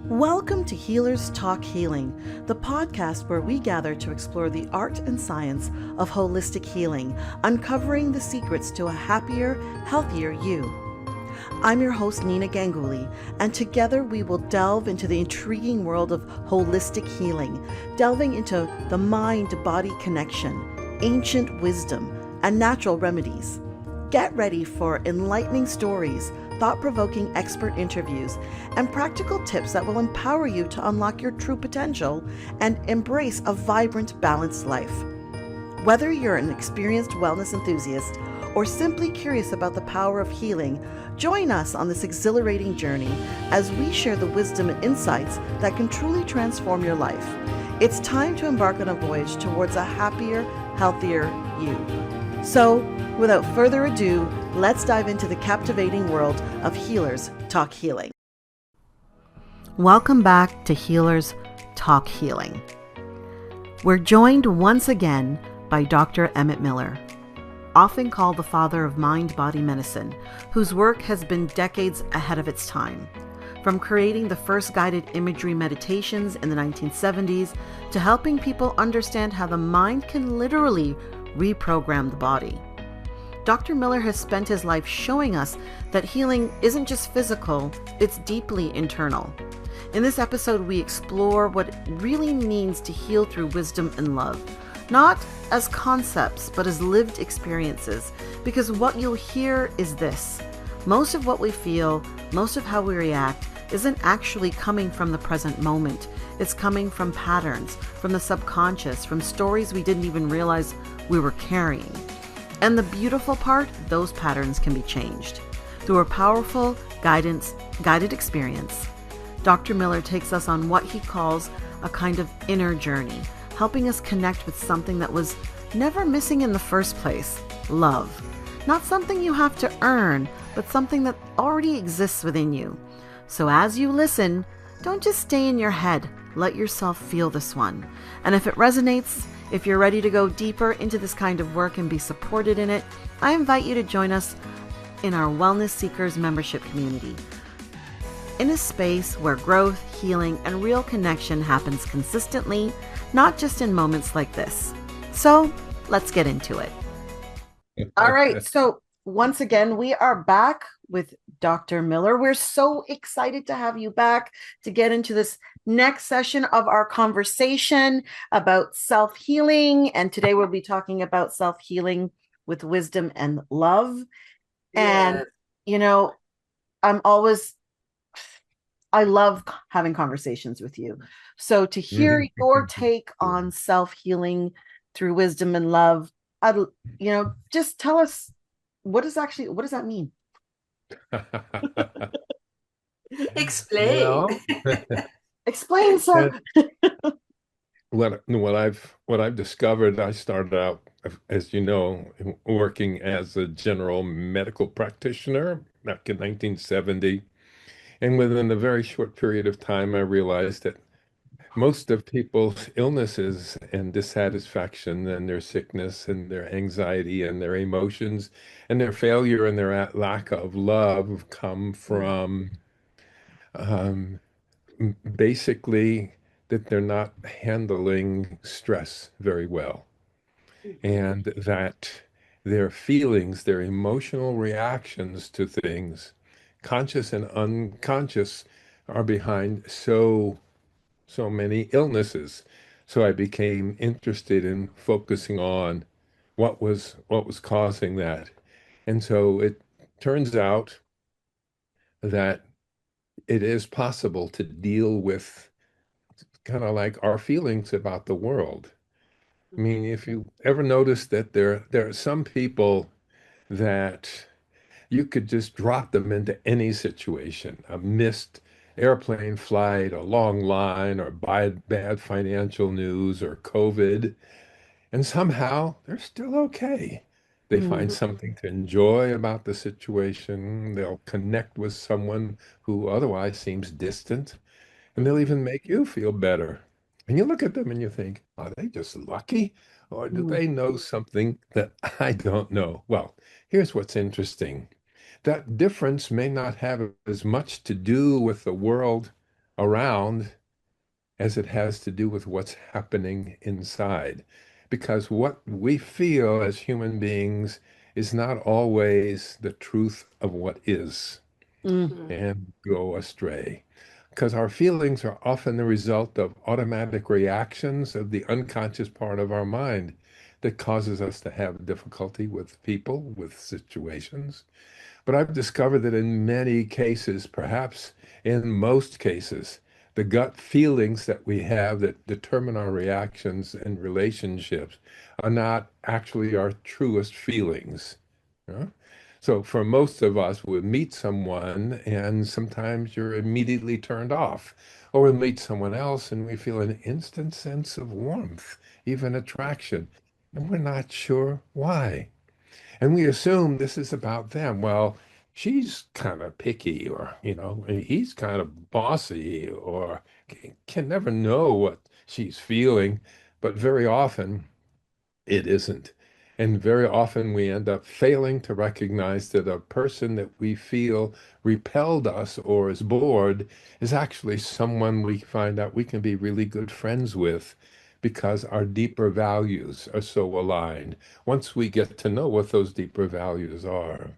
Welcome to Healers Talk Healing, the podcast where we gather to explore the art and science of holistic healing, uncovering the secrets to a happier, healthier you. I'm your host, Nina Ganguli, and together we will delve into the intriguing world of holistic healing, delving into the mind-body connection, ancient wisdom, and natural remedies. Get ready for enlightening stories, thought-provoking expert interviews, and practical tips that will empower you to unlock your true potential and embrace a vibrant, balanced life. Whether you're an experienced wellness enthusiast or simply curious about the power of healing, join us on this exhilarating journey as we share the wisdom and insights that can truly transform your life. It's time to embark on a voyage towards a happier, healthier you. So, without further ado, let's dive into the captivating world of Healers Talk Healing. Welcome back to Healers Talk Healing. We're joined once again by Dr. Emmett Miller, often called the father of mind-body medicine, whose work has been decades ahead of its time. From creating the first guided imagery meditations in the 1970s to helping people understand how the mind can literally reprogram the body. Dr. Miller has spent his life showing us that healing isn't just physical, it's deeply internal. In this episode, we explore what it really means to heal through wisdom and love, not as concepts, but as lived experiences, because what you'll hear is this. Most of what we feel, most of how we react, isn't actually coming from the present moment. It's coming from patterns, from the subconscious, from stories we didn't even realize we were carrying. And the beautiful part, those patterns can be changed. Through a powerful guided experience, Dr. Miller takes us on what he calls a kind of inner journey, helping us connect with something that was never missing in the first place, love. Not something you have to earn, but something that already exists within you. So as you listen, don't just stay in your head. Let yourself feel this one. And if it resonates, if you're ready to go deeper into this kind of work and be supported in it, I invite you to join us in our Wellness Seekers membership community. In a space where growth, healing, and real connection happens consistently, not just in moments like this. So let's get into it. All right. So once again, we are back with Dr. Miller. We're so excited to have you back to get into this next session of our conversation about self-healing. And today we'll be talking about self-healing with wisdom and love. And, you know, I love having conversations with you. So to hear your take on self-healing through wisdom and love, just tell us what does that mean? Explain. Explain, sir. What I've discovered, I started out, as you know, working as a general medical practitioner back in 1970. And within a very short period of time, I realized that most of people's illnesses and dissatisfaction and their sickness and their anxiety and their emotions and their failure and their lack of love come from um, basically that they're not handling stress very well, and that their feelings, their emotional reactions to things, conscious and unconscious, are behind so many illnesses. So I became interested in focusing on what was causing that. And so it turns out that it is possible to deal with kind of like our feelings about the world. I mean, if you ever notice that there are some people that you could just drop them into any situation, a missed airplane flight, a long line, or bad financial news, or COVID, and somehow they're still okay. They find something to enjoy about the situation. They'll connect with someone who otherwise seems distant, and they'll even make you feel better. And you look at them and you think, are they just lucky? Or do they know something that I don't know? Well, here's what's interesting. That difference may not have as much to do with the world around as it has to do with what's happening inside. Because what we feel as human beings is not always the truth of what is, Mm. and go astray. Because our feelings are often the result of automatic reactions of the unconscious part of our mind that causes us to have difficulty with people, with situations. But I've discovered that in many cases, perhaps in most cases, the gut feelings that we have that determine our reactions and relationships are not actually our truest feelings. Yeah? So for most of us, we meet someone and sometimes you're immediately turned off. Or we meet someone else and we feel an instant sense of warmth, even attraction, and we're not sure why. And we assume this is about them. Well, she's kind of picky, or, he's kind of bossy, or can never know what she's feeling. But very often it isn't. And very often we end up failing to recognize that a person that we feel repelled us or is bored is actually someone we find out we can be really good friends with because our deeper values are so aligned once we get to know what those deeper values are.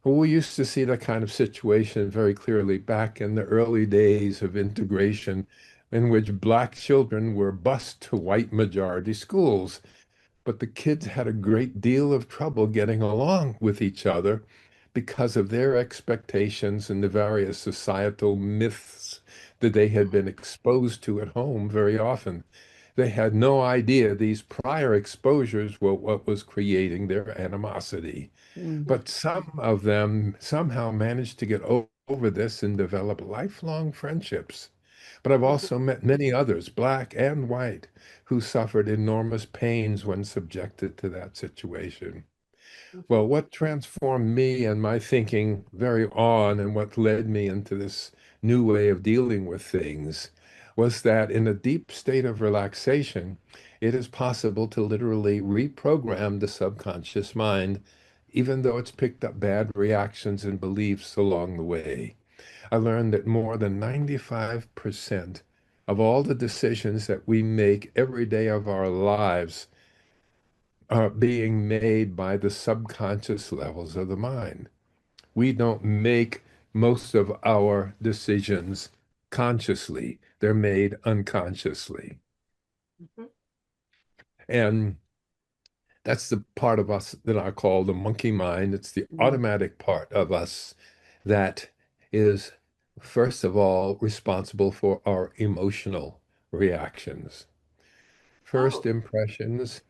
Well, we used to see that kind of situation very clearly back in the early days of integration, in which Black children were bused to white majority schools, but the kids had a great deal of trouble getting along with each other because of their expectations and the various societal myths that they had been exposed to at home very often. They had no idea these prior exposures were what was creating their animosity. Mm. But some of them somehow managed to get over this and develop lifelong friendships. But I've also met many others, black and white, who suffered enormous pains when subjected to that situation. Well, what transformed me and my thinking very on, and what led me into this new way of dealing with things, was that in a deep state of relaxation, it is possible to literally reprogram the subconscious mind, even though it's picked up bad reactions and beliefs along the way. I learned that more than 95% of all the decisions that we make every day of our lives are being made by the subconscious levels of the mind. We don't make most of our decisions consciously, they're made unconsciously. And that's the part of us that I call the monkey mind. It's the Mm. automatic part of us that is, first of all, responsible for our emotional reactions. First impressions,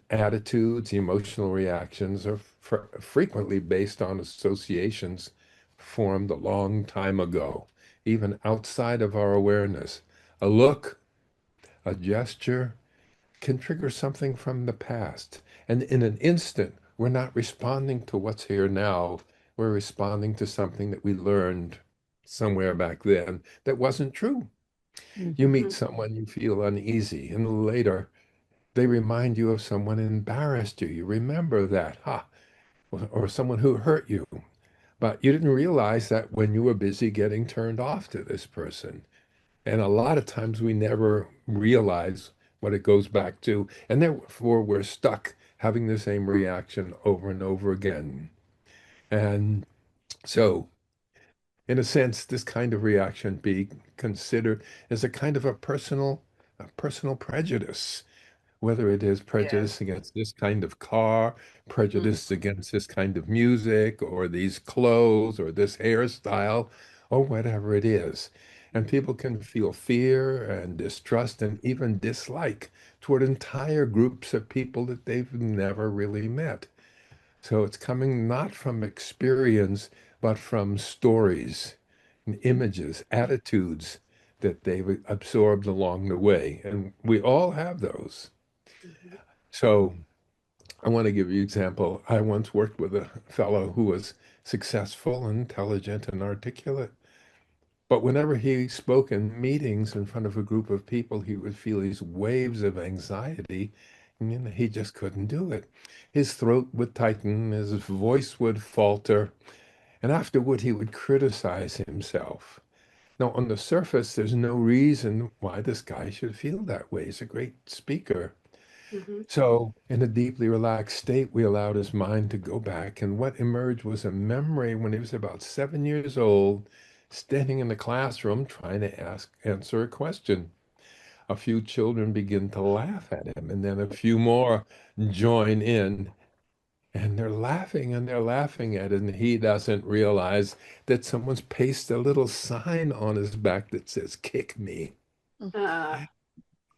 attitudes, emotional reactions are frequently based on associations formed a long time ago, even outside of our awareness. A look, a gesture can trigger something from the past. And in an instant, we're not responding to what's here now. We're responding to something that we learned somewhere back then that wasn't true. You Mhm. meet someone, you feel uneasy, and later they remind you of someone who embarrassed you. You remember that, or someone who hurt you. But you didn't realize that when you were busy getting turned off to this person. And a lot of times we never realize what it goes back to. And therefore we're stuck having the same reaction over and over again. And so, in a sense, this kind of reaction be considered as a kind of a personal prejudice, whether it is prejudice against this kind of car, prejudice against this kind of music, or these clothes, or this hairstyle, or whatever it is. And people can feel fear and distrust and even dislike toward entire groups of people that they've never really met. So it's coming not from experience, but from stories and images, attitudes that they've absorbed along the way. And we all have those. So I want to give you an example. I once worked with a fellow who was successful, intelligent, and articulate. But whenever he spoke in meetings in front of a group of people, he would feel these waves of anxiety, and he just couldn't do it. His throat would tighten, his voice would falter, and afterward he would criticize himself. Now, on the surface, there's no reason why this guy should feel that way. He's a great speaker. Hmm. So, in a deeply relaxed state, we allowed his mind to go back. And what emerged was a memory when he was about 7 years old, standing in the classroom trying to answer a question. A few children begin to laugh at him, and then a few more join in. And they're laughing at it, and he doesn't realize that someone's pasted a little sign on his back that says, "Kick me." Uh,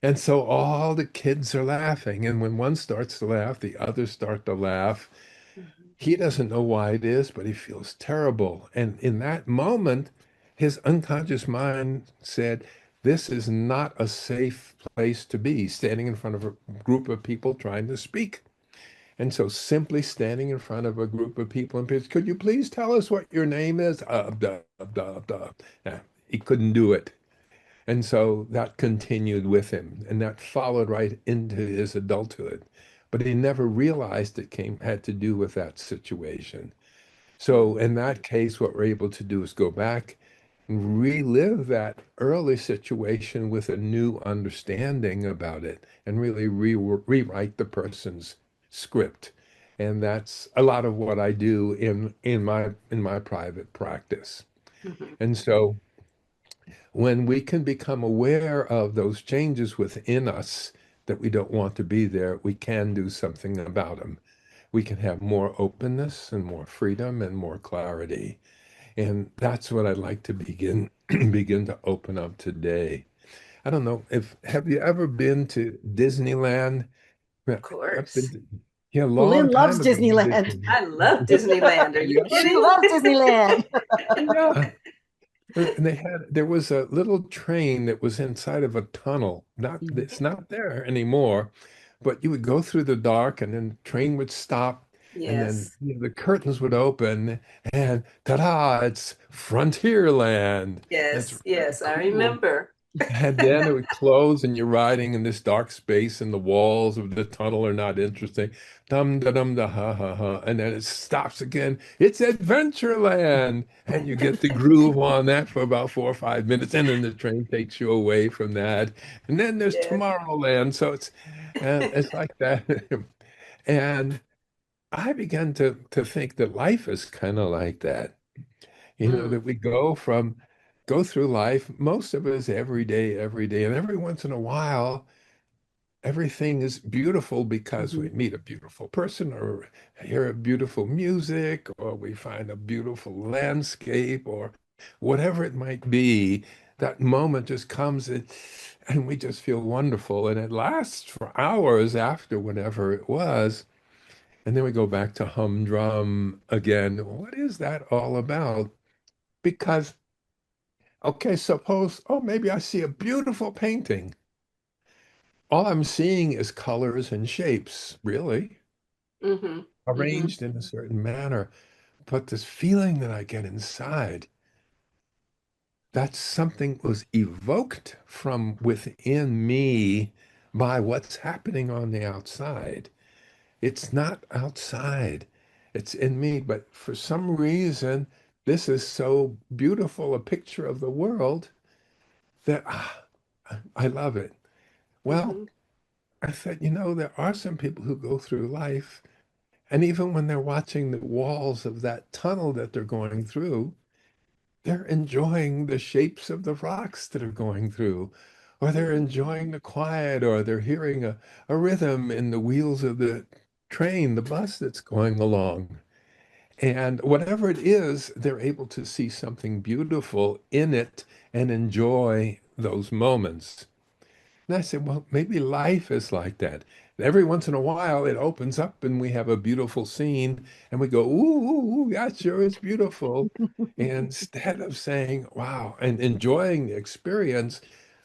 And so all the kids are laughing. And when one starts to laugh, the others start to laugh. mhm. He doesn't know why it is, but he feels terrible. And in that moment, his unconscious mind said, "This is not a safe place to be," standing in front of a group of people trying to speak. And so simply standing in front of a group of people and says, "Could you please tell us what your name is?" Duh, duh, duh. Yeah, he couldn't do it. And so that continued with him, and that followed right into his adulthood. But he never realized it had to do with that situation. So Mhm. in that case, what we're able to do is go back and relive that early situation with a new understanding about it and really rewrite the person's script. And that's a lot of what I do in my private practice. Mhm. And so when we can become aware of those changes within us that we don't want to be there, we can do something about them. We can have more openness and more freedom and more clarity. And that's what I'd like to begin begin to open up today. I don't know if have you ever been to Disneyland? Of Yeah, I've been course. to, yeah, a Lynn long loves time ago. Disneyland. I love Disneyland. Are you Yeah. She kidding? loves Disneyland. Yeah. And there was a little train that was inside of a tunnel. Mhm. It's not there anymore, but you would go through the dark and then the train would stop and then Yes. the curtains would open and ta-da, it's Frontierland. It's Yes. really Yes. I cool. remember. And then it would close, and you're riding in this dark space, and the walls of the tunnel are not interesting. Dum da dum da ha ha ha. And then it stops again. It's Adventureland. And you get the groove on that for about 4 or 5 minutes, and then the train takes you away from that. And then there's Yes. Tomorrowland. So it's like that. And I began to think that life is kind of like that. Mm. That we go through life, most of us every day, and every once in a while, everything is beautiful because we Mhm. meet a beautiful person or hear a beautiful music or we find a beautiful landscape or whatever it might be. That moment just comes and we just feel wonderful. And it lasts for hours after whatever it was. And then we go back to humdrum again. What is that all about? Because okay, suppose, oh, maybe I see a beautiful painting. All I'm seeing is colors and shapes, really, Mm-hmm. Mm-hmm. arranged in a certain manner. But this feeling that I get inside, that something was evoked from within me by what's happening on the outside. It's not outside, it's in me. But for some reason, this is so beautiful a picture of the world that I love it. Well, Mm-hmm. I said, there are some people who go through life, and even when they're watching the walls of that tunnel that they're going through, they're enjoying the shapes of the rocks that are going through, or they're Mm-hmm. enjoying the quiet, or they're hearing a rhythm in the wheels of the train, the bus that's going along. And whatever it is, they're able to see something beautiful in it and enjoy those moments. And I said, well, maybe life is like that. Every once in a while, it opens up and we have a beautiful scene and we go, ooh, ooh, ooh, that sure is beautiful. Instead of saying, wow, and enjoying the experience,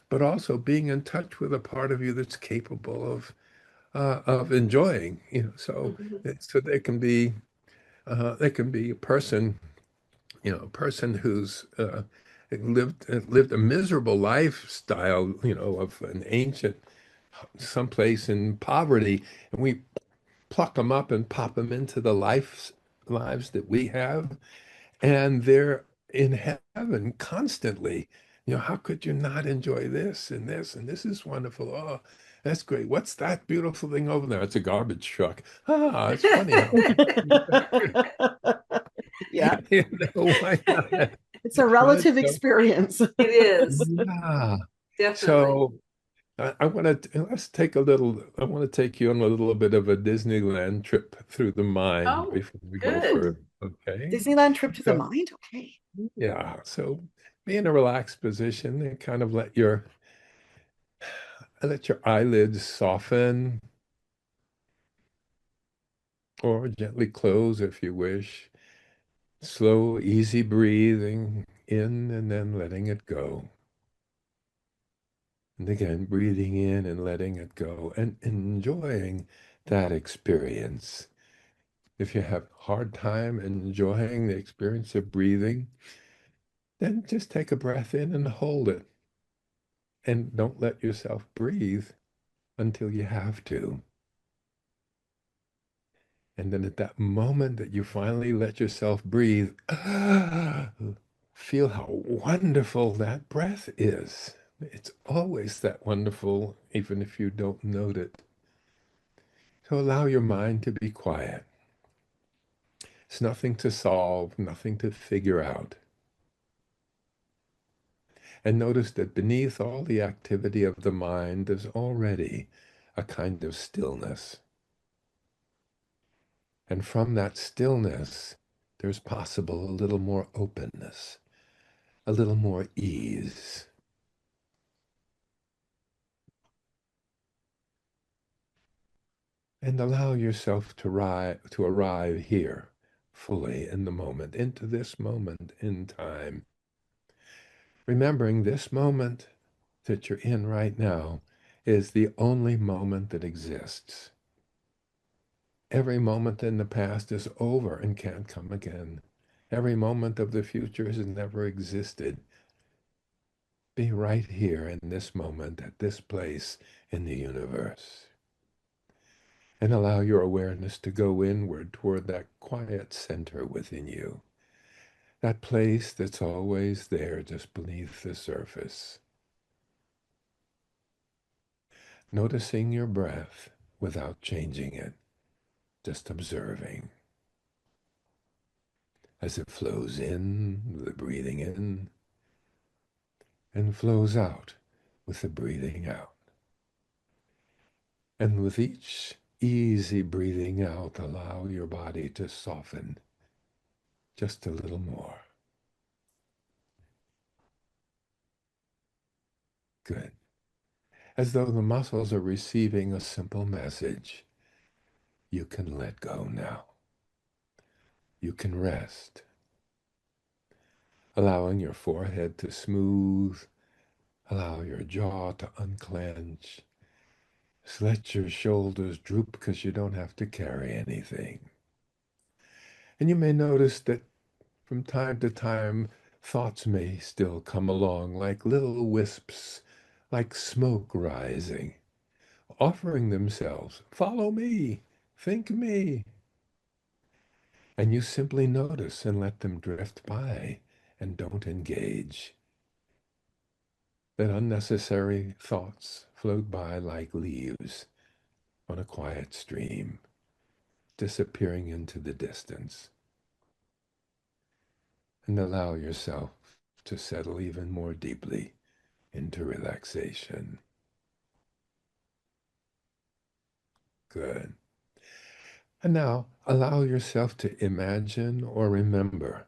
but also being in touch with a part of you that's capable of enjoying, Mm-hmm. so there can be a person, a person who's lived a miserable lifestyle, of an ancient someplace in poverty, and we pluck them up and pop them into the lives that we have, and they're in heaven constantly. How could you not enjoy this and this and this is wonderful? Oh, that's great. What's that beautiful thing over there? It's a garbage truck. Ah, it's funny how Yeah, why not? it's a Right? relative So, experience. It is, yeah. definitely. So I want to let's take a little. I want to take you on a little bit of a Disneyland trip through the mind Oh, before we go good. further. Okay. Disneyland trip to the So mind? Okay. yeah. So be in a relaxed position and kind of let your eyelids soften or gently close if you wish. Slow, easy breathing in and then letting it go. And again, breathing in and letting it go and enjoying that experience. If you have hard time enjoying the experience of breathing, then just take a breath in and hold it. And don't let yourself breathe until you have to. And then at that moment that you finally let yourself breathe, feel how wonderful that breath is. It's always that wonderful, even if you don't note it. So allow your mind to be quiet. It's nothing to solve, nothing to figure out. And notice that beneath all the activity of the mind, there's already a kind of stillness. And from that stillness, there's possible a little more openness, a little more ease. And allow yourself to arrive here fully in the moment, into this moment in time. Remembering this moment that you're in right now is the only moment that exists. Every moment in the past is over and can't come again. Every moment of the future has never existed. Be right here in this moment, at this place in the universe. And allow your awareness to go inward toward that quiet center within you. That place that's always there just beneath the surface. Noticing your breath without changing it, just observing as it flows in, the breathing in, and flows out with the breathing out. And with each easy breathing out, allow your body to soften just a little more. Good. As though the muscles are receiving a simple message. You can let go now. You can rest, allowing your forehead to smooth, allow your jaw to unclench. Just let your shoulders droop because you don't have to carry anything. And you may notice that from time to time, thoughts may still come along like little wisps, like smoke rising, offering themselves, follow me, think me. And you simply notice and let them drift by and don't engage. Let unnecessary thoughts float by like leaves on a quiet stream, disappearing into the distance. And allow yourself to settle even more deeply into relaxation. Good. And now allow yourself to imagine or remember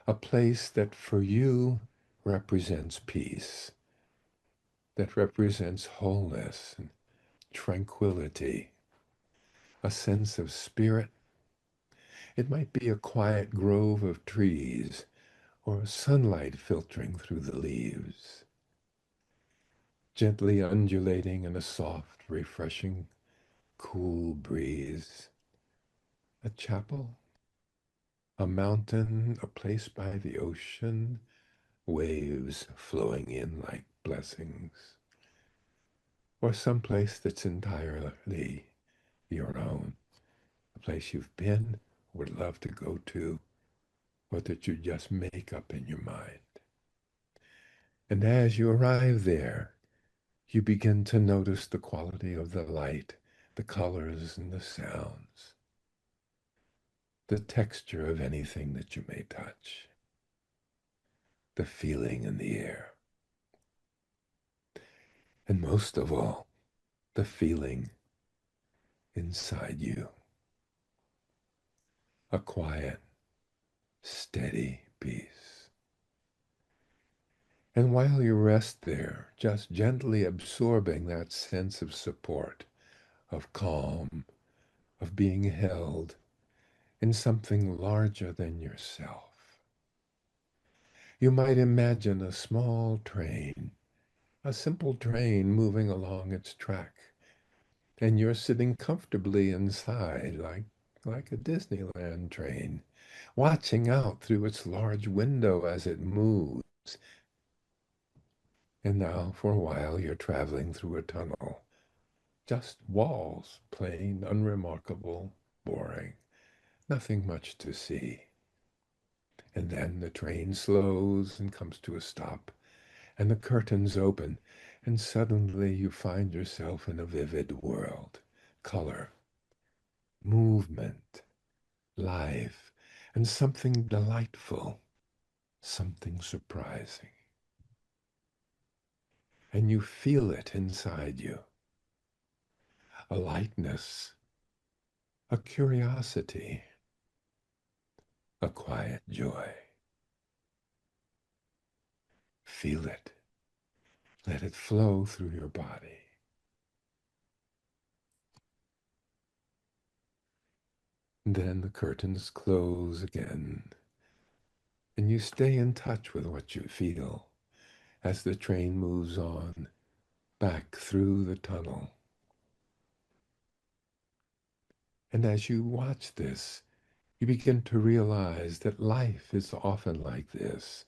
a place that for you represents peace, that represents wholeness and tranquility, a sense of spirit. It might be a quiet grove of trees or sunlight filtering through the leaves, gently undulating in a soft, refreshing, cool breeze. A chapel, a mountain, a place by the ocean, waves flowing in like blessings, or some place that's entirely your own, a place you've been, would love to go to, or that you just make up in your mind. And as you arrive there, you begin to notice the quality of the light, the colors and the sounds, the texture of anything that you may touch, the feeling in the air, and most of all, the feeling inside you, a quiet, steady peace. And while you rest there, just gently absorbing that sense of support, of calm, of being held in something larger than yourself. You might imagine a small train, a simple train moving along its track, and you're sitting comfortably inside like a Disneyland train, watching out through its large window as it moves. And now, for a while, you're traveling through a tunnel. Just walls, plain, unremarkable, boring, nothing much to see. And then the train slows and comes to a stop, and the curtains open, and suddenly you find yourself in a vivid world. Color, movement, life, and something delightful, something surprising. And you feel it inside you, a lightness, a curiosity, a quiet joy. Feel it. Let it flow through your body. And then the curtains close again, and you stay in touch with what you feel as the train moves on back through the tunnel. And as you watch this, you begin to realize that life is often like this.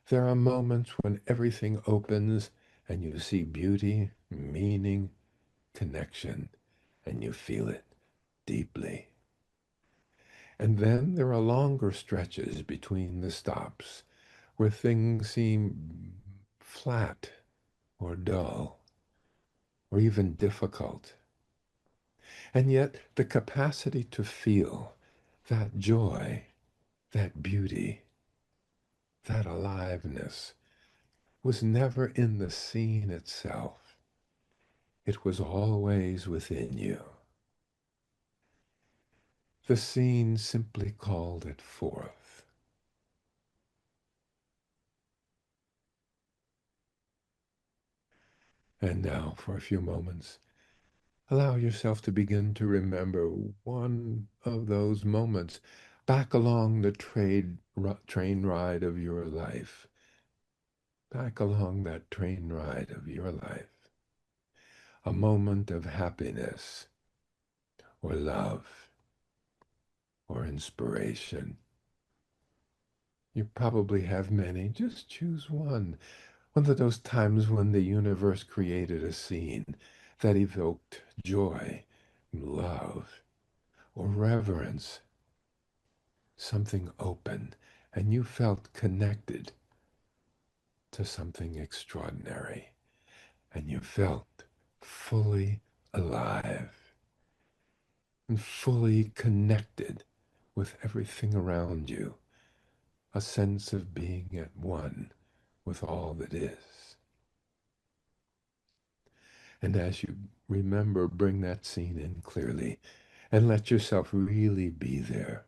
There are moments when everything opens and you see beauty, meaning, connection, and you feel it deeply. And then there are longer stretches between the stops where things seem flat or dull or even difficult. And yet the capacity to feel that joy, that beauty, that aliveness was never in the scene itself. It was always within you. The scene simply called it forth. And now, for a few moments, allow yourself to begin to remember one of those moments back along the train ride of your life. Back along that train ride of your life. A moment of happiness or love or inspiration. You probably have many. Just choose one. One of those times when the universe created a scene that evoked joy, love, or reverence, something open, and you felt connected to something extraordinary, and you felt fully alive and fully connected with everything around you, a sense of being at one with all that is. And as you remember, bring that scene in clearly and let yourself really be there.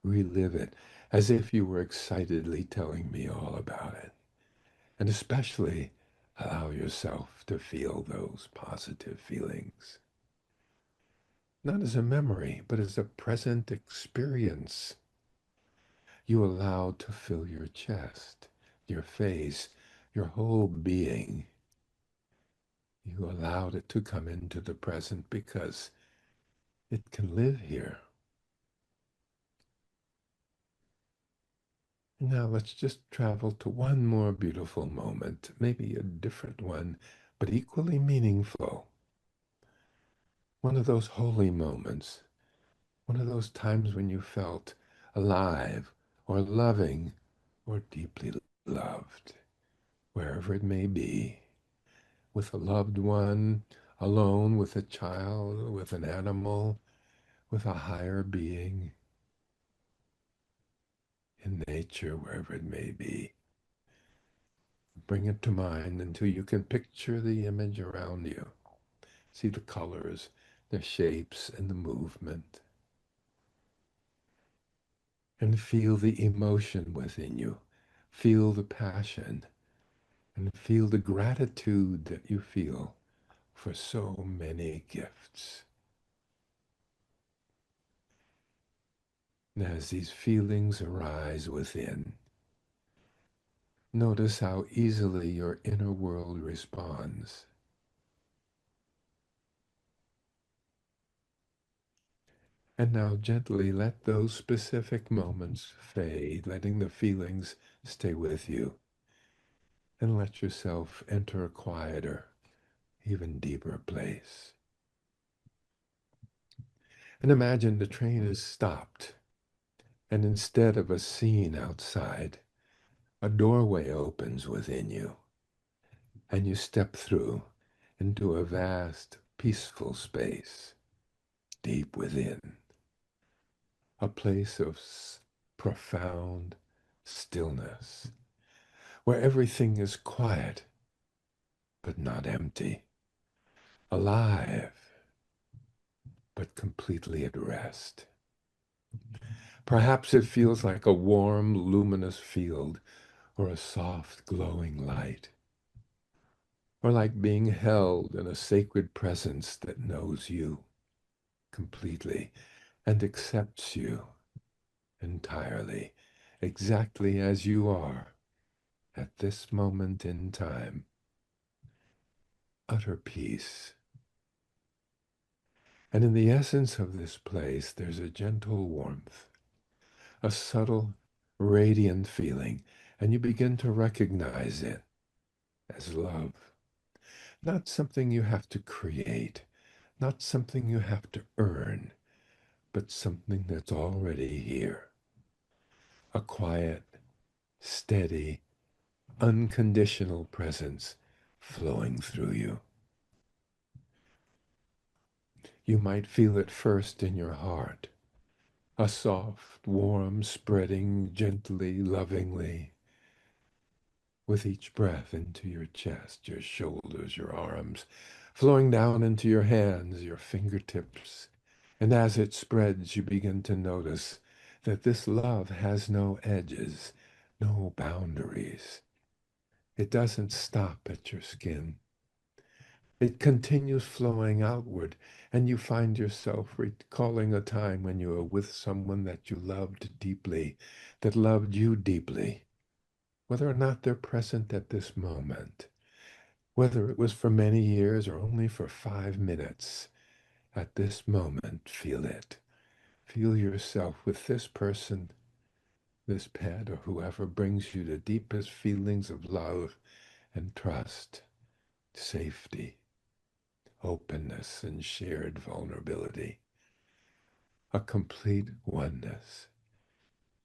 Relive it as if you were excitedly telling me all about it. And especially allow yourself to feel those positive feelings. Not as a memory, but as a present experience. You allowed to fill your chest, your face, your whole being. You allowed it to come into the present because it can live here. Now let's just travel to one more beautiful moment, maybe a different one, but equally meaningful. One of those holy moments, one of those times when you felt alive or loving or deeply loved, wherever it may be, with a loved one, alone with a child, with an animal, with a higher being, in nature, wherever it may be. Bring it to mind until you can picture the image around you. See the colors, the shapes, and the movement. And feel the emotion within you. Feel the passion. And feel the gratitude that you feel for so many gifts. And as these feelings arise within, notice how easily your inner world responds. And now gently let those specific moments fade, letting the feelings stay with you. And let yourself enter a quieter, even deeper place. And imagine the train is stopped, and instead of a scene outside, a doorway opens within you, and you step through into a vast, peaceful space, deep within, a place of profound stillness, where everything is quiet, but not empty, alive, but completely at rest. Perhaps it feels like a warm, luminous field, or a soft, glowing light, or like being held in a sacred presence that knows you completely and accepts you entirely, exactly as you are at this moment in time. Utter peace. And in the essence of this place, there's a gentle warmth, a subtle, radiant feeling, and you begin to recognize it as love. Not something you have to create, not something you have to earn, but something that's already here. A quiet, steady, unconditional presence flowing through you. You might feel it first in your heart, a soft, warm spreading gently, lovingly, with each breath into your chest, your shoulders, your arms, flowing down into your hands, your fingertips. And as it spreads, you begin to notice that this love has no edges, no boundaries. It doesn't stop at your skin. It continues flowing outward, and you find yourself recalling a time when you were with someone that you loved deeply, that loved you deeply, whether or not they're present at this moment, whether it was for many years or only for 5 minutes. At this moment, feel it. Feel yourself with this person, this pet, or whoever brings you the deepest feelings of love and trust, safety, openness, and shared vulnerability. A complete oneness.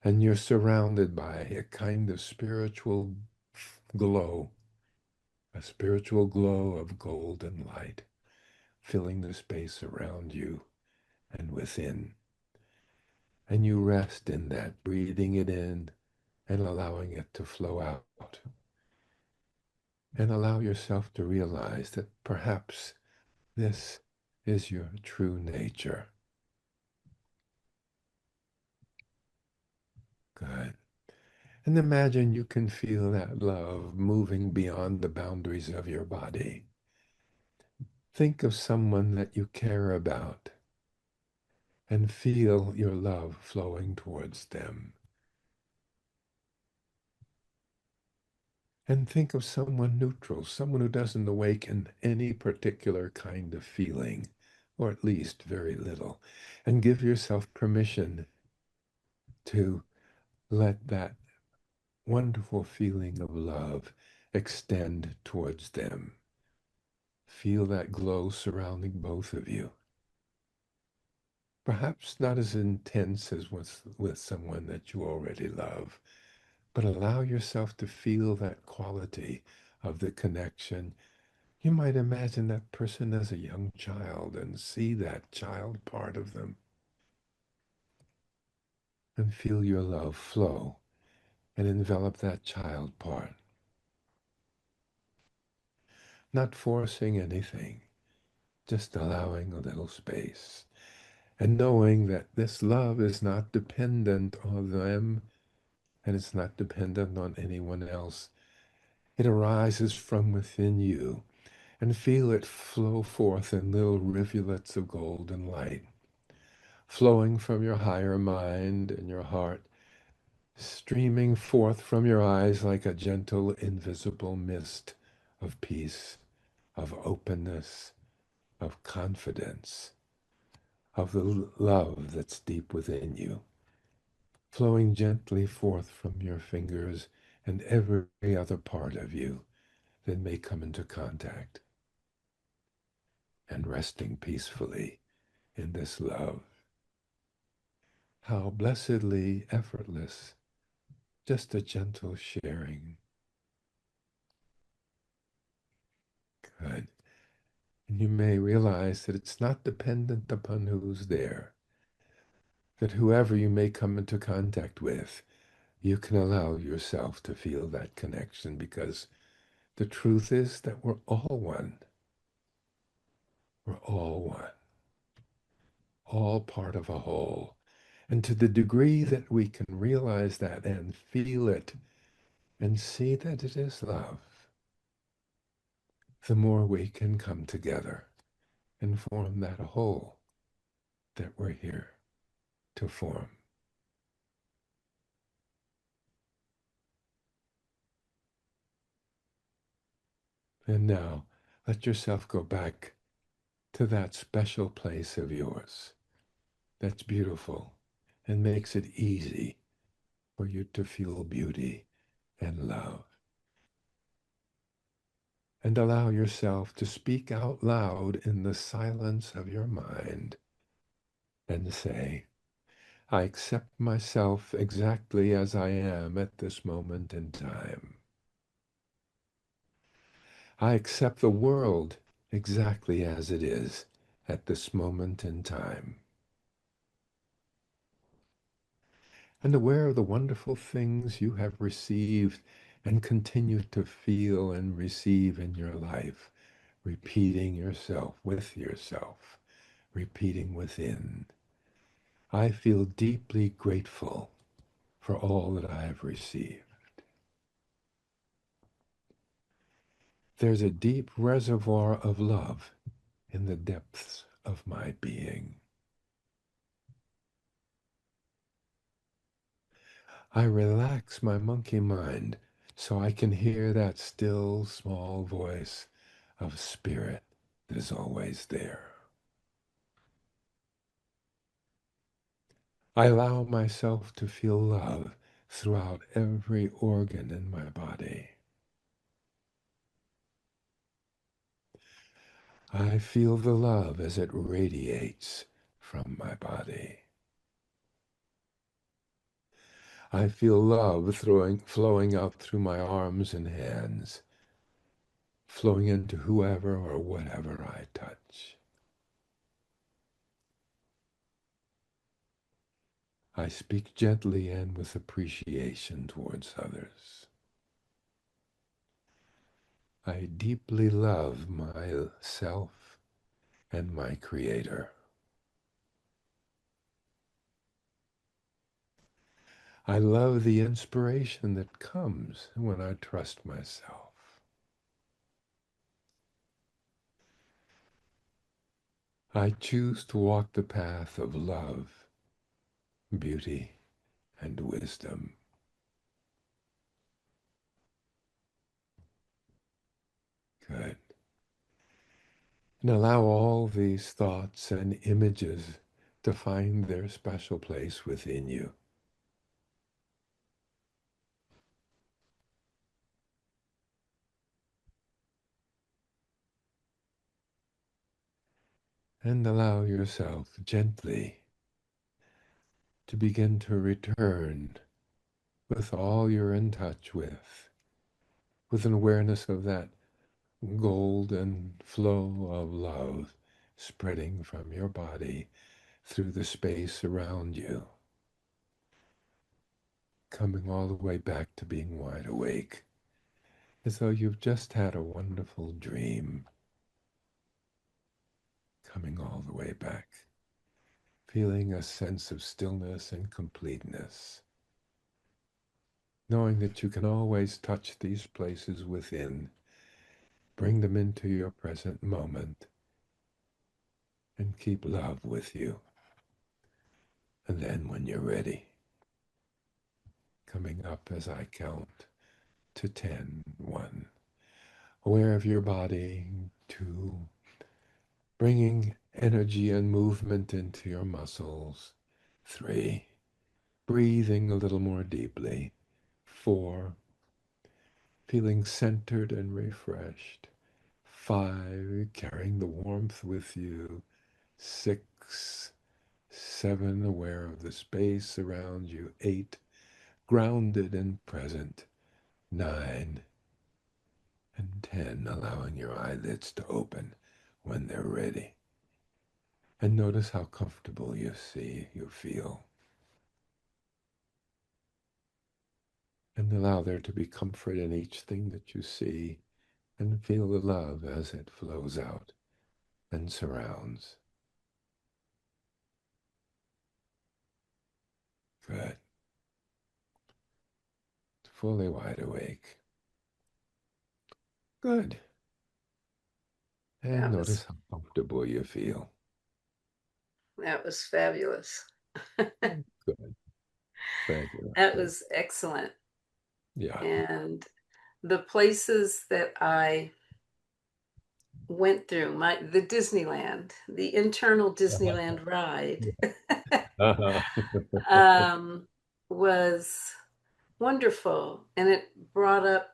And you're surrounded by a kind of spiritual glow, a spiritual glow of golden light, filling the space around you and within. And you rest in that, breathing it in and allowing it to flow out. And allow yourself to realize that perhaps this is your true nature. Good. And imagine you can feel that love moving beyond the boundaries of your body. Think of someone that you care about and feel your love flowing towards them. And think of someone neutral, someone who doesn't awaken any particular kind of feeling, or at least very little. And give yourself permission to let that wonderful feeling of love extend towards them. Feel that glow surrounding both of you. Perhaps not as intense as with someone that you already love, but allow yourself to feel that quality of the connection. You might imagine that person as a young child and see that child part of them and feel your love flow and envelop that child part, not forcing anything, just allowing a little space and knowing that this love is not dependent on them and it's not dependent on anyone else. It arises from within you, and feel it flow forth in little rivulets of golden light, flowing from your higher mind and your heart, streaming forth from your eyes like a gentle, invisible mist of peace, of openness, of confidence, of the love that's deep within you, flowing gently forth from your fingers and every other part of you that may come into contact, and resting peacefully in this love. How blessedly effortless, just a gentle sharing. Good. And you may realize that it's not dependent upon who's there, that whoever you may come into contact with, you can allow yourself to feel that connection because the truth is that we're all one. We're all one, all part of a whole. And to the degree that we can realize that and feel it and see that it is love, the more we can come together and form that whole that we're here to form. And now let yourself go back to that special place of yours that's beautiful and makes it easy for you to feel beauty and love. And allow yourself to speak out loud in the silence of your mind and say, I accept myself exactly as I am at this moment in time. I accept the world exactly as it is at this moment in time. And aware of the wonderful things you have received and continue to feel and receive in your life, repeating yourself with yourself, repeating within. I feel deeply grateful for all that I have received. There's a deep reservoir of love in the depths of my being. I relax my monkey mind so I can hear that still small voice of spirit that is always there. I allow myself to feel love throughout every organ in my body. I feel the love as it radiates from my body. I feel love flowing out through my arms and hands, flowing into whoever or whatever I touch. I speak gently and with appreciation towards others. I deeply love myself and my Creator. I love the inspiration that comes when I trust myself. I choose to walk the path of love, beauty, and wisdom. Good. And allow all these thoughts and images to find their special place within you. And allow yourself gently to begin to return with all you're in touch with an awareness of that golden flow of love spreading from your body through the space around you, coming all the way back to being wide awake, as though you've just had a wonderful dream, coming all the way back, feeling a sense of stillness and completeness, knowing that you can always touch these places within, bring them into your present moment, and keep love with you. And then when you're ready, coming up as I count to 10, 1, aware of your body, 2, bringing energy and movement into your muscles, 3, breathing a little more deeply, 4, feeling centered and refreshed, 5, carrying the warmth with you, 6, 7, aware of the space around you, 8, grounded and present, 9, and 10, allowing your eyelids to open when they're ready. And notice how comfortable you feel. And allow there to be comfort in each thing that you see, and feel the love as it flows out and surrounds. Good. Fully wide awake. Good. And That was notice how comfortable you feel. that was fabulous. Good. Fabulous. That was excellent. Yeah. And the places that I went through, the Disneyland, the internal Disneyland ride, Uh-huh. was wonderful. And it brought up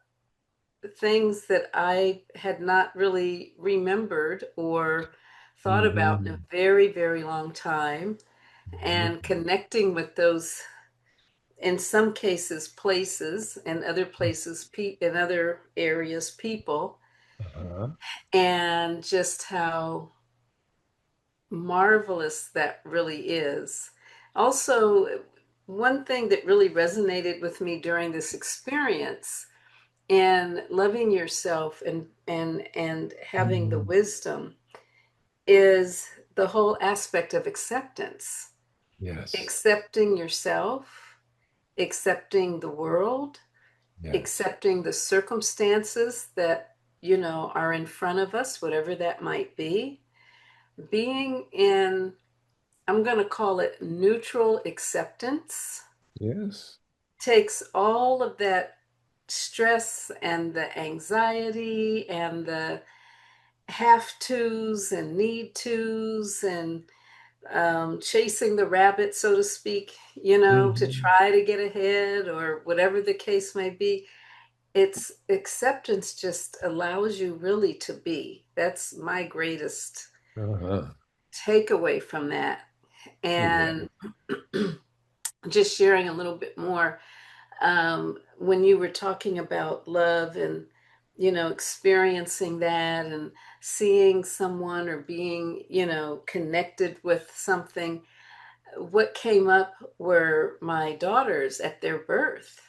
things that I had not really remembered or thought about in a Mhm. very, very long time. And connecting with those, in some cases, places, and other places, in other areas, people, Uh-huh. and just how marvelous that really is. Also, one thing that really resonated with me during this experience and loving yourself and having the Mhm. wisdom is the whole aspect of acceptance. Yes. Accepting yourself, accepting the world, Yes. accepting the circumstances that are in front of us, whatever that might be. Being in, I'm going to call it neutral acceptance, Yes. takes all of that stress and the anxiety and the have tos and need tos and chasing the rabbit, so to speak, to Mhm. try to get ahead or whatever the case may be. It's acceptance just allows you really to be. That's my greatest Uh-huh. takeaway from that. Yeah. And just sharing a little bit more, when you were talking about love and experiencing that and seeing someone or being connected with something, what came up were my daughters at their birth.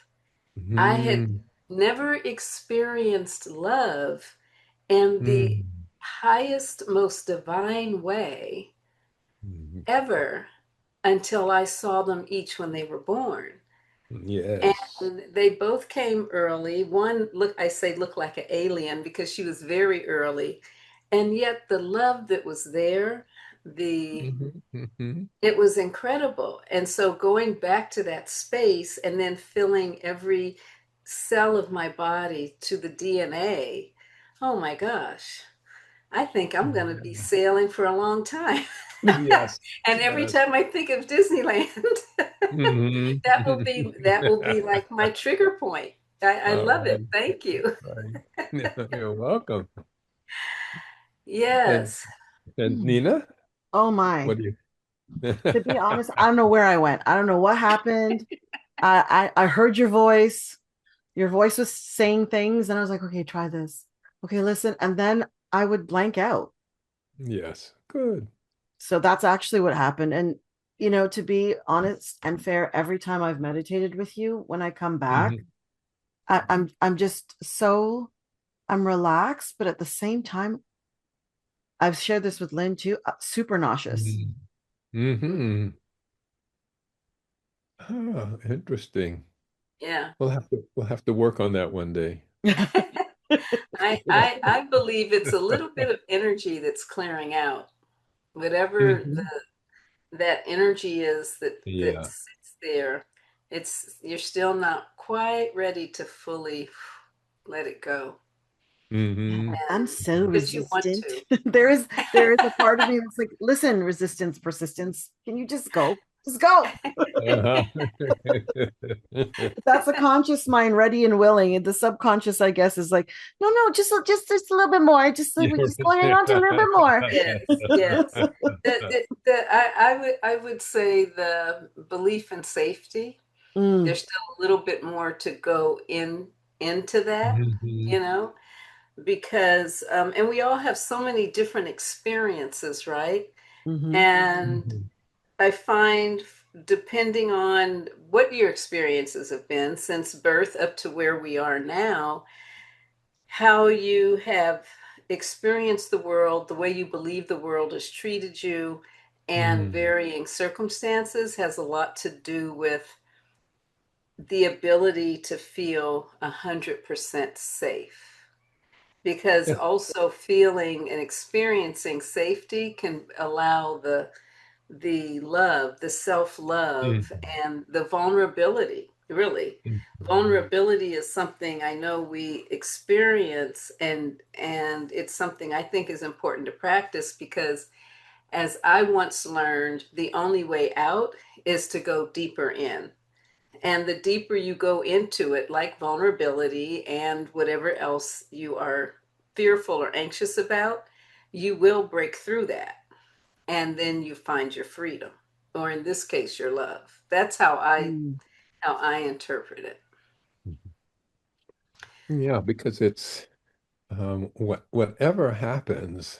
I had Mhm. never experienced love in the Mhm. highest, most divine way Mhm. ever until I saw them each when they were born. Yes. And they both came early. One I say looked like an alien because she was very early. And yet the love that was there, the Mhm. Mhm. it was incredible. And so going back to that space and then filling every cell of my body to the DNA, oh my gosh, I think I'm going to be sailing for a long time. Yes. And every Yes. time I think of Disneyland, Mhm. that will be like my trigger point. I All love it. right. Thank you. Right. You're welcome. And Yes. and Hmm. Nina, Oh my. what do you? To be honest, I don't know where I went. I don't know what happened. I heard your voice. Your voice was saying things, and I was like, okay, try this. Okay, listen. And then I would blank out. Yes, good. So that's actually what happened. And to be honest and fair, every time I've meditated with you, when I come back, Mhm. I'm just so I'm relaxed, but at the same time, I've shared this with Lynn too, super nauseous. Mhm. Mm, Mhm. Ah, interesting. yeah. We'll have to work on that one day. I believe it's a little bit of energy that's clearing out. Whatever Mhm. that energy is that Yeah. sits there, it's you're still not quite ready to fully let it go. Hmm. I'm so But you want resistant. to. There is a part of me that's like, listen, resistance, persistence. Can you just go? Just go. Uh-huh. That's a conscious mind ready and willing. And the subconscious, I guess, is like, no, no, just a little bit more. Just like Yeah. we just go hang on to a little bit more. Yes, yes. I would say the belief in safety, Mm, there's still a little bit more to go into that, Mhm. you know, because and we all have so many different experiences, right? hmm And Mhm. I find depending on what your experiences have been since birth up to where we are now, how you have experienced the world, the way you believe the world has treated you, and Mhm. varying circumstances has a lot to do with the ability to feel 100% safe. Because Yeah. also feeling and experiencing safety can allow the love, the self-love, Mhm. and the vulnerability, really. Mhm. Vulnerability is something I know we experience, and it's something I think is important to practice because as I once learned, the only way out is to go deeper in. And the deeper you go into it, like vulnerability and whatever else you are fearful or anxious about, you will break through that and then you find your freedom, or in this case your love. That's mm, how I interpret it. Yeah, because it's whatever happens,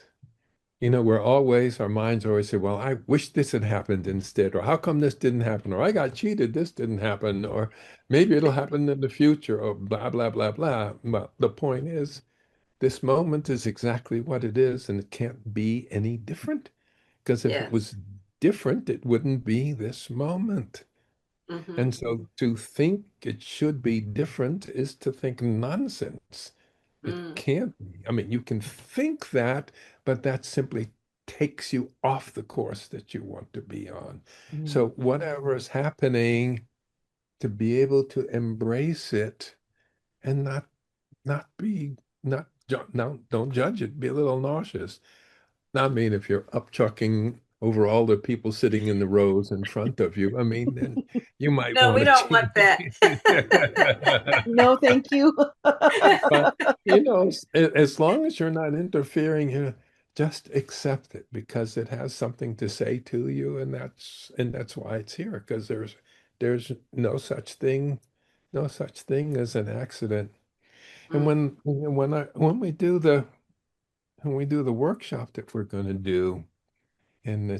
our minds always say, well, I wish this had happened instead, or how come this didn't happen, or I got cheated, this didn't happen, or maybe it'll happen in the future, or blah, blah, blah, blah. Well, the point is, this moment is exactly what it is, and it can't be any different. Because if it Yes. was different, it wouldn't be this moment. Mm-hmm. And so to think it should be different is to think nonsense. It Mm. can't be. I mean, you can think that, but that simply takes you off the course that you want to be on. mm, So whatever is happening, to be able to embrace it and not be not ju no, don't judge it. Be a little nauseous. I mean, if you're up chucking over all the people sitting in the rows in front of you, I mean, then you might No, want we to don't want change. that. no, thank you. But, as long as you're not interfering, just accept it because it has something to say to you, and that's why it's here, because there's no such thing as an accident. And Mm, when we do the workshop that we're going to do. And I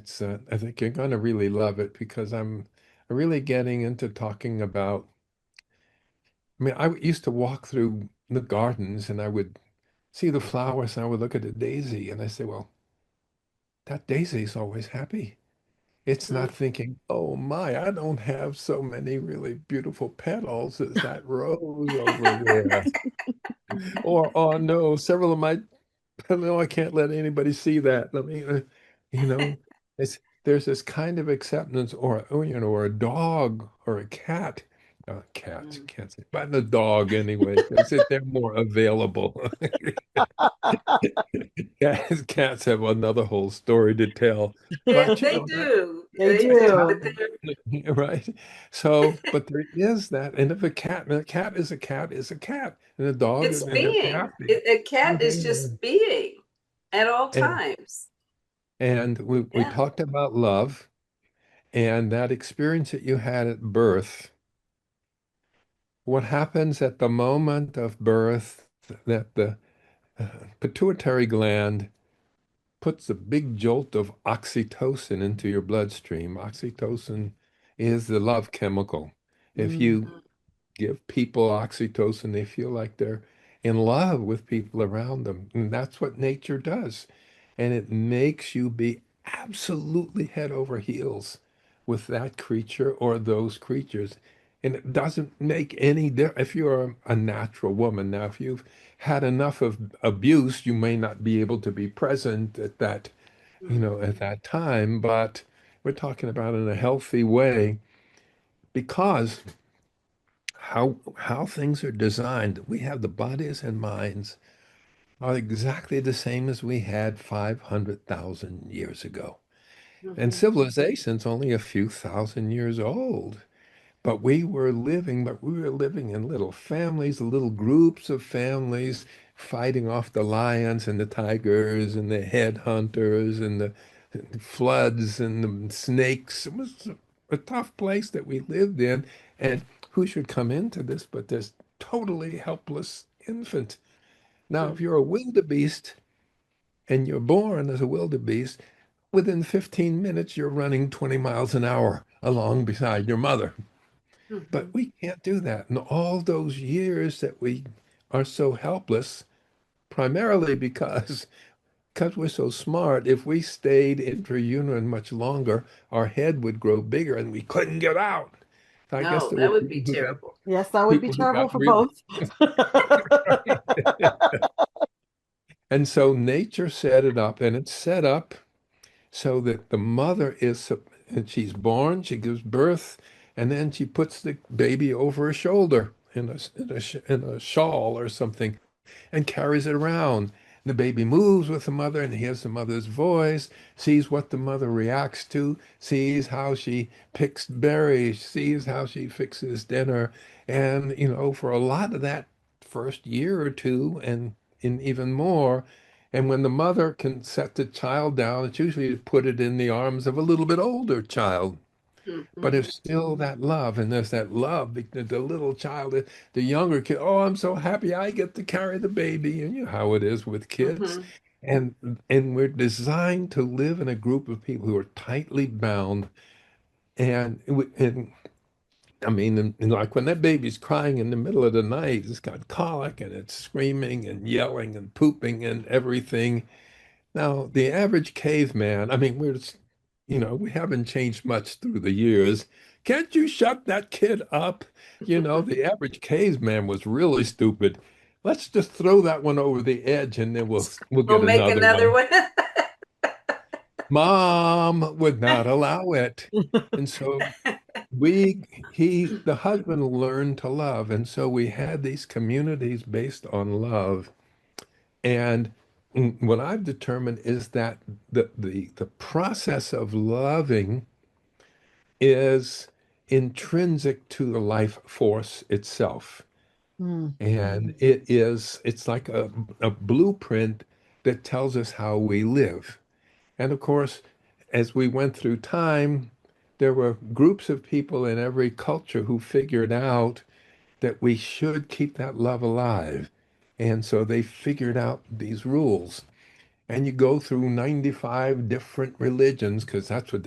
think you're going to really love it because I'm really getting into talking about. I mean, I used to walk through the gardens and I would see the flowers and I would look at a daisy and I say, well, that daisy is always happy. It's mm. not thinking, oh my, I don't have so many really beautiful petals as that rose over there. Or, oh no, several of my no, I can't let anybody see that. Let me, you know, there's this kind of acceptance, or a dog or a cat. Cats, Mm. can't say, but a dog anyway, because they're more available. Cats have another whole story to tell, Yeah, but they do. They They do. do. But they're right. So, but there is that, and if a cat is a cat is a cat, and a dog it's is being. happy. A cat is Mhm. just being at all And times. And we Yeah. talked about love. And that experience that you had at birth, what happens at the moment of birth, that the uh, pituitary gland puts a big jolt of oxytocin into your bloodstream. Oxytocin is the love chemical. If Mm. you give people oxytocin, they feel like they're in love with people around them. And that's what nature does. And it makes you be absolutely head over heels with that creature or those creatures. And it doesn't make any difference if you're a natural woman. Now, if you've had enough of abuse, you may not be able to be present at that, at that time, but we're talking about in a healthy way because how things are designed, we have the bodies and minds are exactly the same as we had 500,000 years ago. And Mhm. civilization's only a few thousand years old. But we were living in little families, little groups of families, fighting off the lions and the tigers and the headhunters and the floods and the snakes. It was a tough place that we lived in. And who should come into this but this totally helpless infant? Now, if Mhm. you're a wildebeest and you're born as a wildebeest, within 15 minutes, you're running 20 miles an hour along beside your mother. But Mhm. we can't do that. And all those years that we are so helpless, primarily because we're so smart, if we stayed intrauterine much longer, our head would grow bigger and we couldn't get out. So I guess No, there were that would be terrible. Yes, that would be people who terrible got for really both. right. And so nature set it up, and it's set up so that the mother and she's born, she gives birth, and then she puts the baby over her shoulder in a shawl or something and carries it around. The baby moves with the mother and hears the mother's voice, sees what the mother reacts to, sees how she picks berries, sees how she fixes dinner. And, for a lot of that first year or two and even more, and when the mother can set the child down, it's usually to put it in the arms of a little bit older child. But Mhm. there's still that love, and there's that love. The little child, the younger kid, oh, I'm so happy I get to carry the baby. And you know how it is with kids. Mhm. And and we're designed to live in a group of people who are tightly bound. And I mean, and like when that baby's crying in the middle of the night, it's got colic and it's screaming and yelling and pooping and everything. Now, the average caveman, I mean, we haven't changed much through the years. Can't you shut that kid up? The average caveman was really stupid. Let's just throw that one over the edge and then we'll We'll get make another another one. one. Mom would not allow it. And so the husband learned to love. And so we had these communities based on love. And what I've determined is that the process of loving is intrinsic to the life force itself. Mm. And it's like a blueprint that tells us how we live. And of course, as we went through time, there were groups of people in every culture who figured out that we should keep that love alive. And so they figured out these rules. And you go through 95 different religions because that's what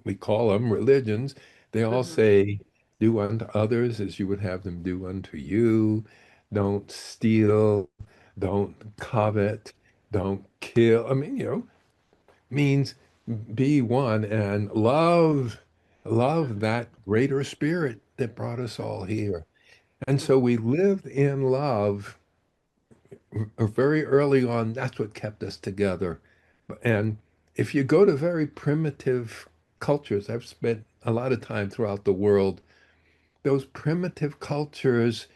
we call them religions. They all Mhm. say, do unto others as you would have them do unto you. Don't steal, don't covet, don't kill. I mean, means be one and love that greater spirit that brought us all here. And so we lived in love very early on. That's what kept us together. And if you go to very primitive cultures, I've spent a lot of time throughout the world, those primitive cultures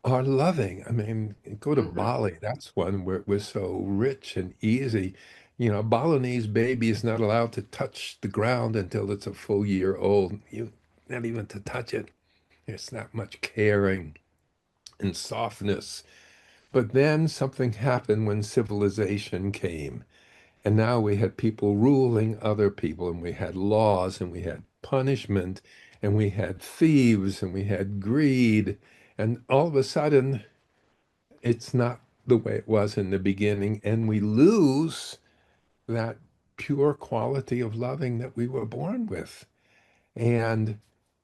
are loving. I mean, go to Mhm. Bali, that's one where it was so rich and easy. A Balinese baby is not allowed to touch the ground until it's a full year old. Not even to touch it. There's not much caring and softness. But then something happened when civilization came. And now we had people ruling other people, and we had laws, and we had punishment, and we had thieves, and we had greed, and all of a sudden, it's not the way it was in the beginning, and we lose that pure quality of loving that we were born with. And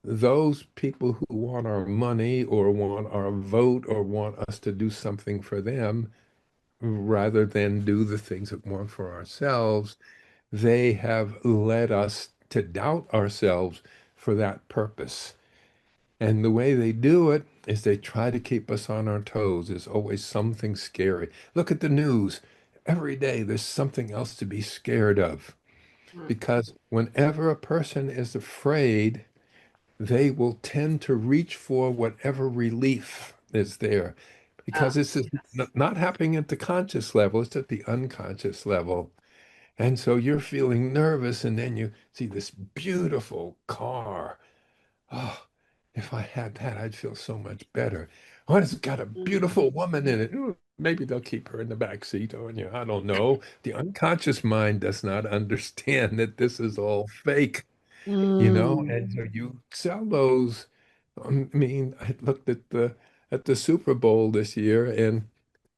those people who want our money or want our vote or want us to do something for them rather than do the things that we want for ourselves, they have led us to doubt ourselves for that purpose. And the way they do it is they try to keep us on our toes. There's always something scary. Look at the news. Every day there's something else to be scared of. Mm. Because whenever a person is afraid, they will tend to reach for whatever relief is there. Because this is Yes. not happening at the conscious level, it's at the unconscious level. And so you're feeling nervous, and then you see this beautiful car. Oh, if I had that, I'd feel so much better. Oh, it's got a Mm. beautiful woman in it. Ooh, maybe they'll keep her in the back seat, or I don't know. The unconscious mind does not understand that this is all fake, Mm. and so you sell those. I mean, I looked at the Super Bowl this year, and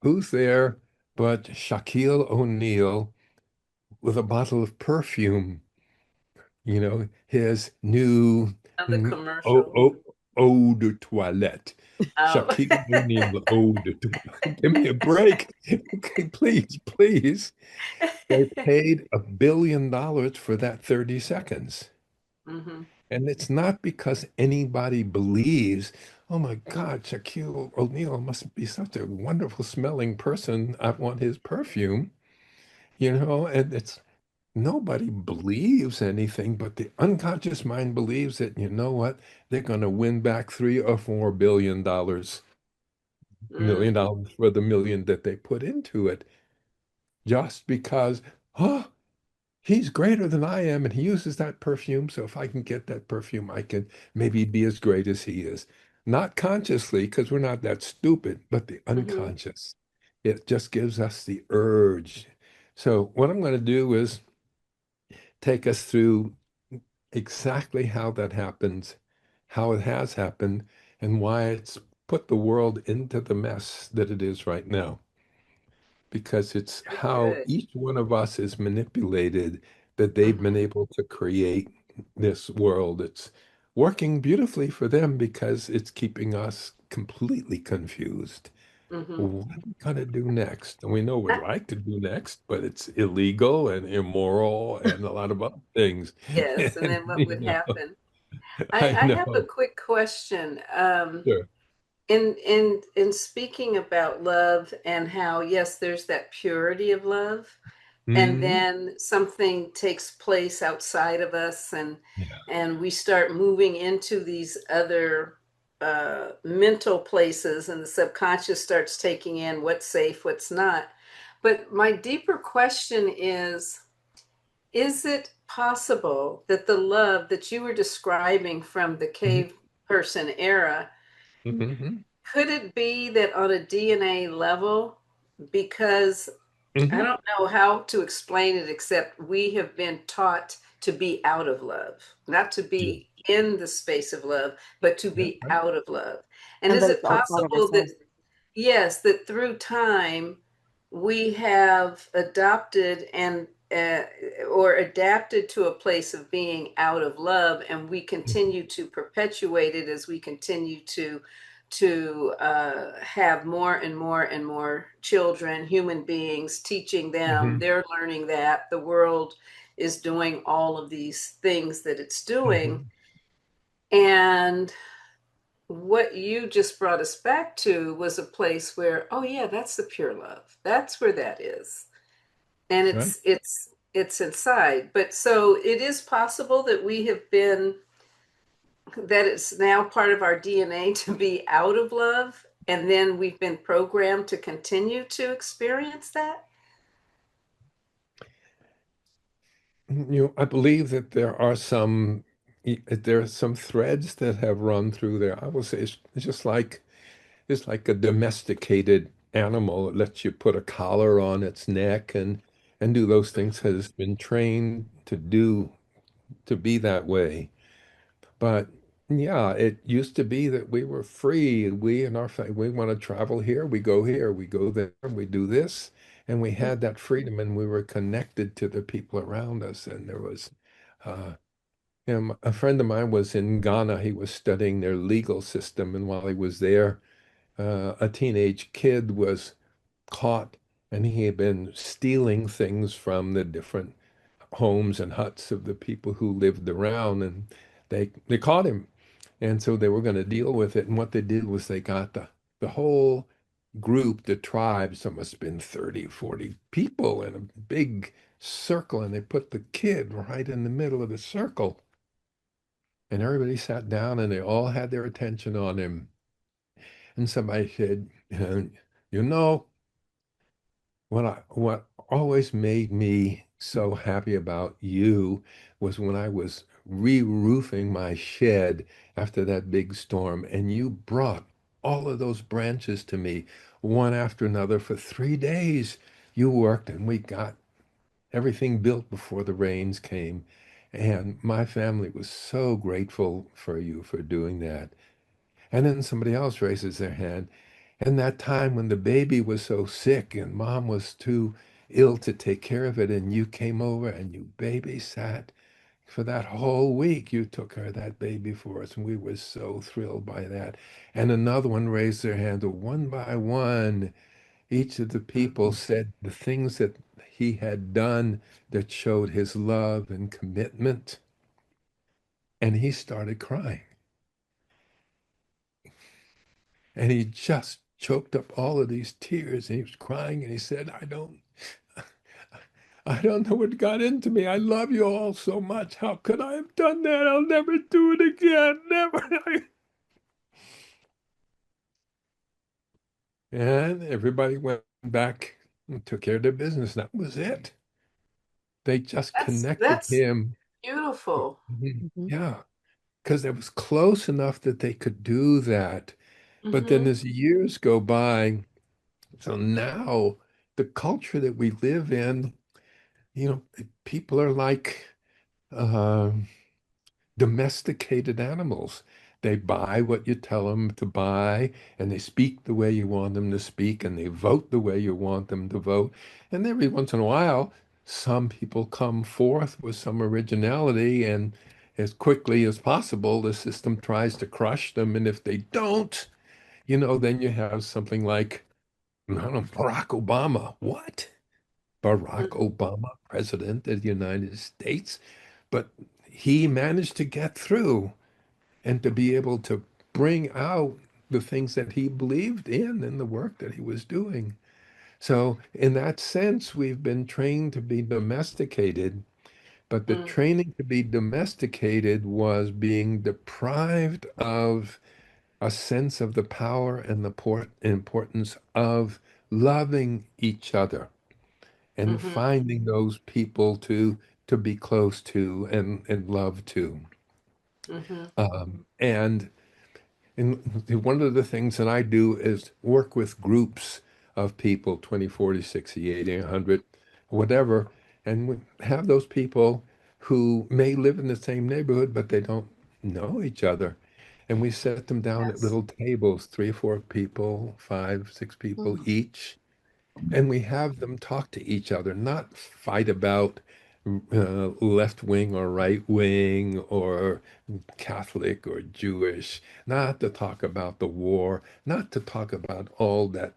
who's there but Shaquille O'Neal with a bottle of perfume? His new Another mm, commercial. eau de toilette. Oh. Shaquille O'Neal eau de toilette. Give me a break. Okay, please, please. They paid $1 billion for that 30 seconds. Hmm. And it's not because anybody believes, oh my God, Shaquille O'Neal must be such a wonderful smelling person. I want his perfume, and it's nobody believes anything, but the unconscious mind believes that, you know what, they're going to win back $3 or $4 billion, Mm. $1 million for the million that they put into it, just because, oh, he's greater than I am and he uses that perfume. So if I can get that perfume, I can maybe be as great as he is. Not consciously, because we're not that stupid, but the Hmm. unconscious. It just gives us the urge. So what I'm going to do is take us through exactly how that happens, how it has happened, and why it's put the world into the mess that it is right now. Because it's Very how good. each one of us is manipulated that they've been Hmm. able to create this world. It's working beautifully for them because it's keeping us completely confused. Hmm. What are we going to do next? And we know what we'd like to do next, but it's illegal and immoral and a lot of other things. Yes, and And, then what would happen? I I have a know. quick question. Sure. In speaking about love and how, yes, there's that purity of love, and Hmm. then something takes place outside of us, Yeah. and we start moving into these other mental places, and the subconscious starts taking in what's safe, what's not. But my deeper question is it possible that the love that you were describing from the Hmm. cave person era, Hmm. could it be that on a DNA level, because I Hmm. don't know how to explain it except we have been taught to be out of love, not to Yeah. be in the space of love, but to Yeah. be Right. out of love. And And is that it it's outside of possible that, ourselves. yes, that through time we have adopted and or adapted to a place of being out of love, and we continue to perpetuate it as we continue to have more and more and more children, human beings, teaching them. Hmm. They're learning that the world is doing all of these things that it's doing. Hmm. And what you just brought us back to was a place where, oh yeah, that's the pure love. That's where that is. And Right. it's inside. But so it is possible that we have been, that it's now part of our DNA to be out of love, and then we've been programmed to continue to experience that. I believe that there are some threads that have run through there. I will say it's just like a domesticated animal. It lets you put a collar on its neck and do those things, has been trained to be that way. But yeah, it used to be that we were free. We and our family, we want to travel here, we go there, we do this. And we had that freedom and we were connected to the people around us. And there was, uh, a friend of mine was in Ghana. He was studying their legal system. And while he was there, a teenage kid was caught and he had been stealing things from the different homes and huts of the people who lived around. And they caught him. And so they were going to deal with it. And what they did was they got the whole group, the tribes, there must have been 30, 40 people in a big circle, and they put the kid right in the middle of the circle. And everybody sat down and they all had their attention on him. And somebody said, you know, what always made me so happy about you was when I was re-roofing my shed after that big storm, and you brought all of those branches to me one after another for 3 days. You worked and we got everything built before the rains came. And my family was so grateful for you for doing that. And then somebody else raises their hand. And that time when the baby was so sick and mom was too ill to take care of it, and you came over and you babysat for that whole week. You took care of that baby for us, and we were so thrilled by that. And another one raised their hand. One by one, each of the people said the things that he had done that showed his love and commitment. And he started crying. And he just choked up all of these tears and he was crying and he said, I don't know what got into me. I love you all so much. How could I have done that? I'll never do it again. Never. And everybody went back and took care of their business. That was it. They just connected That's him. beautiful. Mhm. Yeah, because it was close enough that they could do that. But then Hmm. as years go by, so now the culture that we live in, people are like uh, domesticated animals. They buy what you tell them to buy, and they speak the way you want them to speak, and they vote the way you want them to vote. And every once in a while, some people come forth with some originality, and as quickly as possible, the system tries to crush them. And if they don't, then you have something like, I don't know, Barack Obama. What? Barack Obama, president of the United States, but he managed to get through and to be able to bring out the things that he believed in and the work that he was doing. So, in that sense, we've been trained to be domesticated, but the Hmm. training to be domesticated was being deprived of a sense of the power and the importance of loving each other and Hmm. finding those people to be close to and love to. Hmm. And one of the things that I do is work with groups of people, 20, 40, 60, 80, 100, whatever, and we have those people who may live in the same neighborhood, but they don't know each other. And we set them down at Yes. little tables, three or four people, five, six people Mm. each, and we have them talk to each other, not fight about left wing or right wing or Catholic or Jewish, not to talk about the war, not to talk about all that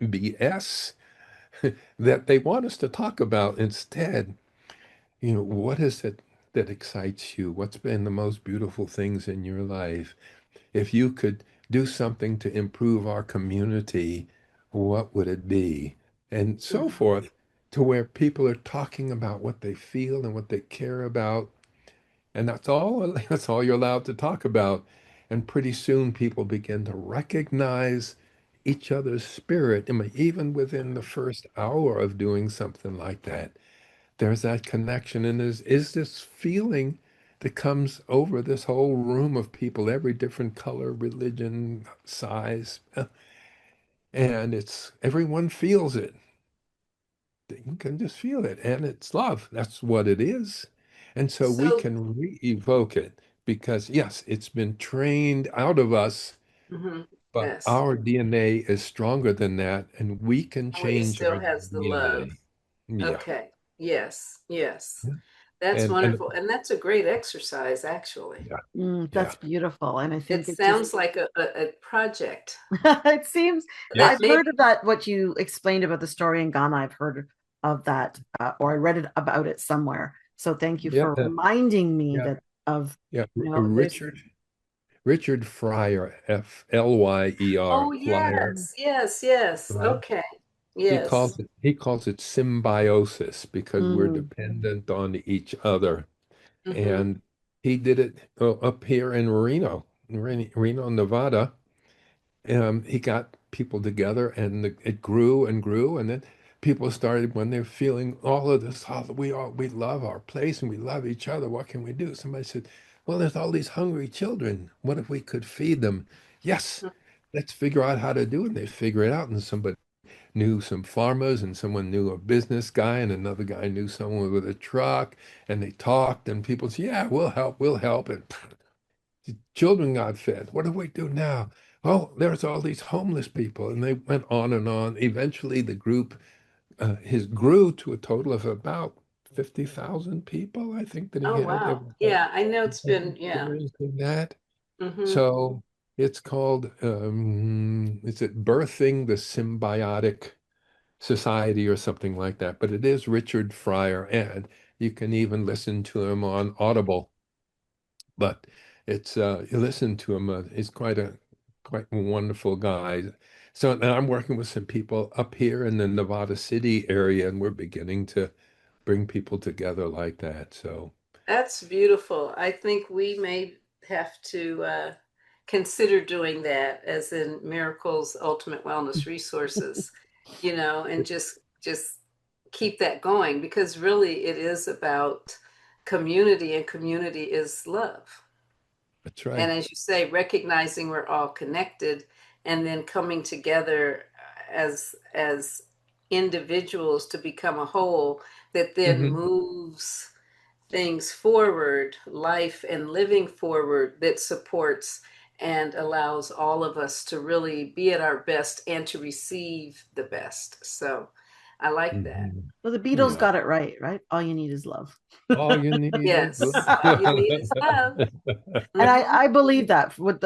BS that they want us to talk about. Instead, what is it that excites you? What's been the most beautiful things in your life? If you could do something to improve our community, what would it be? And so Mhm. forth, to where people are talking about what they feel and what they care about. And that's all you're allowed to talk about. And pretty soon people begin to recognize each other's spirit. I mean, even within the first hour of doing something like that, there's that connection. And is this feeling that comes over this whole room of people, every different color, religion, size, and it's everyone feels it. You can just feel it, and it's love. That's what it is. And so we So can re-evoke it. because yes, it's been trained out of us, Hmm. but Yes. our DNA is stronger than that, and we can Oh, it change still our has the love. DNA. Yeah. Okay. Yes. Yes. Yeah. That's And wonderful. And that's a great exercise, actually. yeah, yeah, That's beautiful. And I It think it just, sounds like a project it seems, yeah, that I've heard maybe, of that, what you explained about the story in Ghana. I've heard of that, or I read it about it somewhere. So thank you yeah, for reminding me yeah, that of, yeah. there's, Richard Fryer, Flyer, oh, Flyer, yes, yes, yes. right? Okay. Yes. He calls it symbiosis because we're mm, dependent on each other. Hmm. And he did it up here in Reno, Nevada. He got people together, and it grew and grew, and then people started when they're feeling all of this. Oh, we love our place and we love each other. What can we do? Somebody said, "Well, there's all these hungry children. What if we could feed them?" Yes, let's figure out how to do it. And they figure it out, and somebody knew some farmers, and someone knew a business guy, and another guy knew someone with a truck, and they talked, and people said, "Yeah, we'll help," and the children got fed. What do we do now? Oh, there's all these homeless people. And they went on and on. Eventually, the group his grew to a total of about 50,000 people, I think, that he Oh, had wow. Yeah, I know it's been, yeah. experiencing that. Hmm. So it's called, is it Birthing the Symbiotic Society or something like that? But it is Richard Fryer, and you can even listen to him on Audible. But it's you listen to him, he's quite a wonderful guy. So now I'm working with some people up here in the Nevada City area, and we're beginning to bring people together like that. So That's beautiful. I think we may have to consider doing that, as in Miracles Ultimate Wellness Resources, and just keep that going, because really it is about community, and community is love. that's And right. as you say, recognizing we're all connected, and then coming together as individuals to become a whole that then Hmm. moves things forward, life and living forward, that supports and allows all of us to really be at our best and to receive the best. So I like that. Hmm. well, the Beatles Yeah. got it right, right? All you need is love. All you need is Yes, all you need is love. And Hmm. I believe that with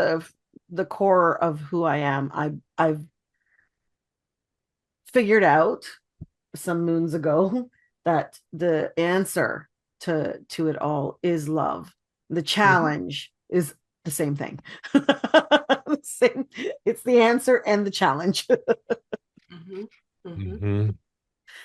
the core of who I am. I've figured out some moons ago that the answer to it all is love. The Mhm. challenge is the same thing. Same, it's the answer and the challenge. Hmm. Hmm. Mhm.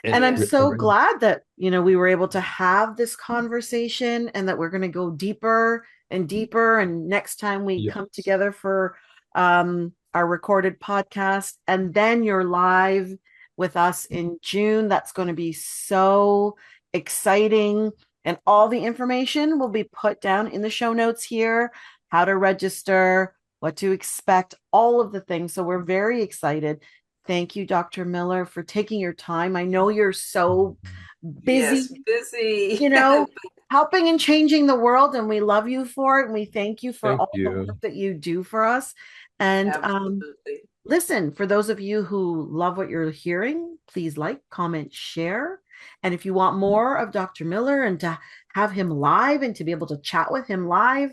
And And I'm Yeah. so glad that, we were able to have this conversation and that we're going to go deeper and deeper. And next time we come yes. together for our recorded podcast, and then you're live with us in June, that's going to be so exciting. And all the information will be put down in the show notes here, how to register, what to expect, all of the things. So we're very excited. Thank you, Dr. Miller, for taking your time. I know you're so Yes, busy, busy. you know, helping and changing the world, and we love you for it. And we thank you for Thank all the work you. that you do for us. And Absolutely. listen, for those of you who love what you're hearing, please like, comment, share. And if you want more of Dr. Miller and to have him live and to be able to chat with him live,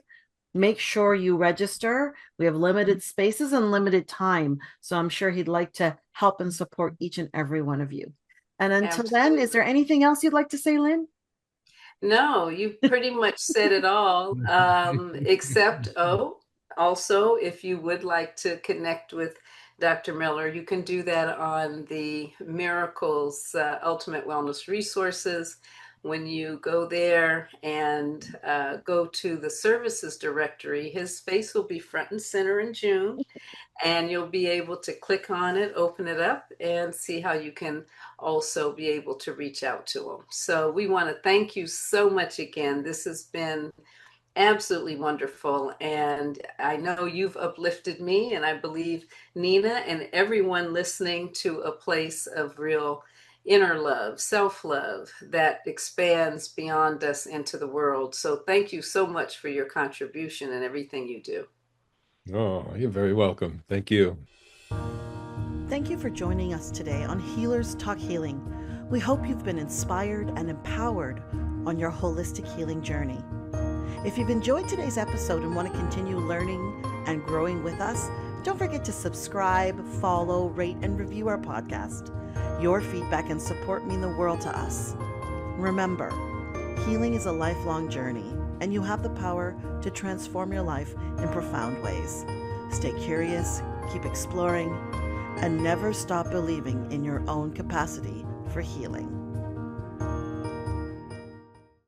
make sure you register. We have limited spaces and limited time. So I'm sure he'd like to help and support each and every one of you. And until then, is Absolutely. there anything else you'd like to say, Lynne? No, you pretty much said it all, except, also, if you would like to connect with Dr. Miller, you can do that on the Miracles Ultimate Wellness Resources. When you go there and go to the services directory, his face will be front and center in June, and you'll be able to click on it, open it up, and see how you can also be able to reach out to them. So we want to thank you so much again. This has been absolutely wonderful, and I know you've uplifted me, and I believe Nina and everyone listening, to a place of real inner love, self-love that expands beyond us into the world. So thank you so much for your contribution and everything you do. Oh, you're very welcome. Thank you. Thank you for joining us today on Healers Talk Healing. We hope you've been inspired and empowered on your holistic healing journey. If you've enjoyed today's episode and want to continue learning and growing with us, don't forget to subscribe, follow, rate, and review our podcast. Your feedback and support mean the world to us. Remember, healing is a lifelong journey, and you have the power to transform your life in profound ways. Stay curious, keep exploring, and never stop believing in your own capacity for healing.